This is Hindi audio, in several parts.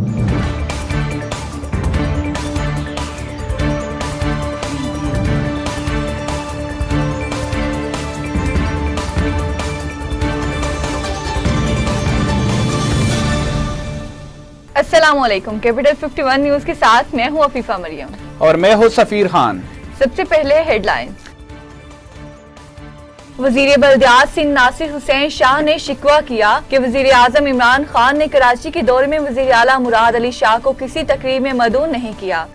अस्सलामुअलैकुम। कैपिटल 51 न्यूज के साथ मैं हूं अफीफा मरियम और मैं हूं सफीर खान। सबसे पहले हेडलाइंस। वजीर बल्दियात सिंध नासिर हुसैन शाह ने शिकवा किया कि वजीर आजम इमरान खान ने कराची के दौरे में वजीर आला मुराद अली शाह को किसी तकरीब में मदऊ नहीं किया।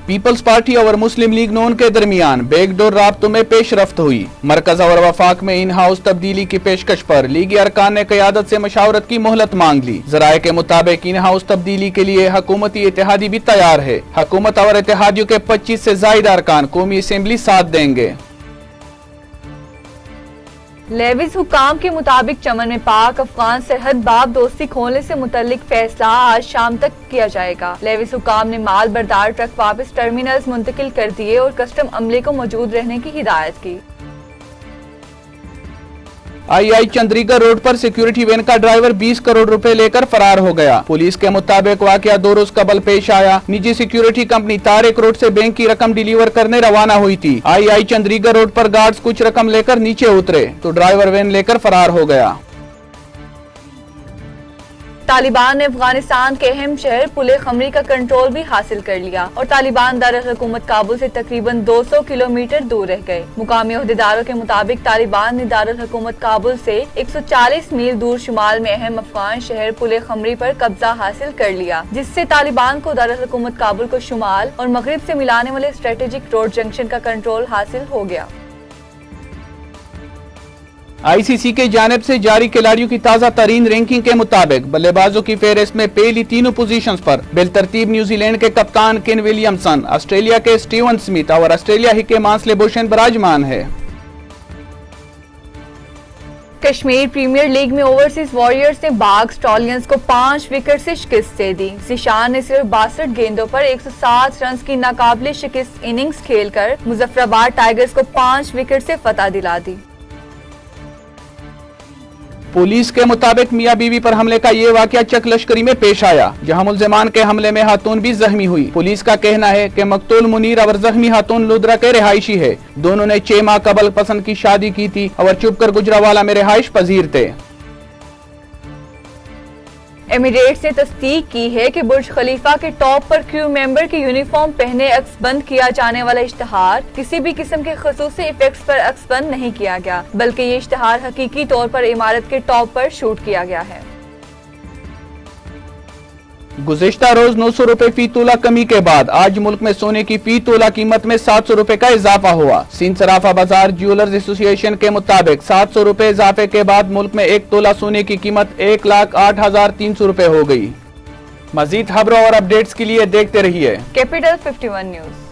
पीपल्स पार्टी और मुस्लिम लीग नून के दरमियान बैकडोर राब्तों में पेशरफ्त हुई। मरकज और वफाक में इन हाउस तब्दीली की पेशकश पर लीगी अरकान ने क़यादत से मशावरत की मोहलत मांग ली। ज़राए के मुताबिक इन हाउस तब्दीली के लिए हुकूमती इत्तेहादी भी तैयार है। हुकूमत और इत्तेहादियों के 25 से ज़ायद अरकान कौमी असेंबली साथ देंगे। लेविस हुकाम के मुताबिक चमन में पाक अफगान सरहद बाब दोस्ती खोलने से मुतल्लिक फैसला आज शाम तक किया जाएगा। लेविस हुकाम ने माल बरदार ट्रक वापस टर्मिनल्स मुंतकिल कर दिए और कस्टम अमले को मौजूद रहने की हिदायत की। आई चंद्रीगढ़ रोड पर सिक्योरिटी वैन का ड्राइवर 20 करोड़ रुपए लेकर फरार हो गया। पुलिस के मुताबिक वाकया 2 रोज कबल पेश आया। निजी सिक्योरिटी कंपनी तारिक रोड से बैंक की रकम डिलीवर करने रवाना हुई थी। आई चंद्रीगढ़ रोड पर गार्ड्स कुछ रकम लेकर नीचे उतरे तो ड्राइवर वैन लेकर फरार हो गया। तालिबान ने अफगानिस्तान के अहम शहर पुले खमरी का कंट्रोल भी हासिल कर लिया और तालिबान दारुल हुकूमत काबुल से तकरीबन 200 किलोमीटर दूर रह गए। मुकामी अहदेदारों के मुताबिक तालिबान ने दारुल हुकूमत काबुल से 140 मील दूर शुमाल में अहम अफगान शहर पुले खमरी पर कब्जा हासिल कर लिया, जिससे तालिबान को दारुल हुकूमत काबुल को शुमाल और मगरिब से मिलाने वाले स्ट्रेटेजिक रोड जंक्शन का कंट्रोल हासिल हो गया। आईसीसी के जानिब से जारी खिलाड़ियों की ताज़ा तरीन रैंकिंग के मुताबिक बल्लेबाजों की फेहरिस्त में पहली तीनों पोजीशंस पर बिलतरतीब न्यूजीलैंड के कप्तान केन विलियमसन, ऑस्ट्रेलिया के स्टीवन स्मिथ और ऑस्ट्रेलिया ही के मांसले बुशन बराजमान है। कश्मीर प्रीमियर लीग में ओवरसीज वॉरियर्स ने बाग स्टॉलियंस को 5 विकेट से शिकस्त दे दी। जिशान ने सिर्फ 62 गेंदों पर 107 रन की नाकाबिले शिकस्त इनिंग्स खेलकर मुजफ्फराबाद टाइगर्स को 5 विकेट से फतह दिला दी। पुलिस के मुताबिक मियां बीवी पर हमले का ये वाकया चक लश्करी में पेश आया, जहां मुल्जिमान के हमले में खातून भी जख्मी हुई। पुलिस का कहना है कि मकतूल मुनीर और जख्मी खातून लुद्रा के रिहायशी है। दोनों ने 6 माह कबल पसंद की शादी की थी और चुपकर गुजरावाला में रिहाइश पजीर थे। एमिरेट्स ने तस्दीक की है कि बुर्ज खलीफा के टॉप पर क्रू मेंबर की यूनिफॉर्म पहने अक्सबंद किया जाने वाला इश्तहार किसी भी किस्म के खसूसी इफेक्ट्स पर अक्सबंद नहीं किया गया, बल्कि ये इश्तहार हकीकी तौर पर इमारत के टॉप पर शूट किया गया है। गुज़िश्ता रोज 900 रुपए फी तोला कमी के बाद आज मुल्क में सोने की फी तोला कीमत में 700 रुपए का इजाफा हुआ। सिंध सराफा बाजार ज्वेलर्स एसोसिएशन के मुताबिक 700 रुपए इजाफे के बाद मुल्क में 1 तोला सोने की कीमत 1,08,300 रुपए हो गई। मजीद खबरों और अपडेट्स के लिए देखते रहिए कैपिटल 51 न्यूज।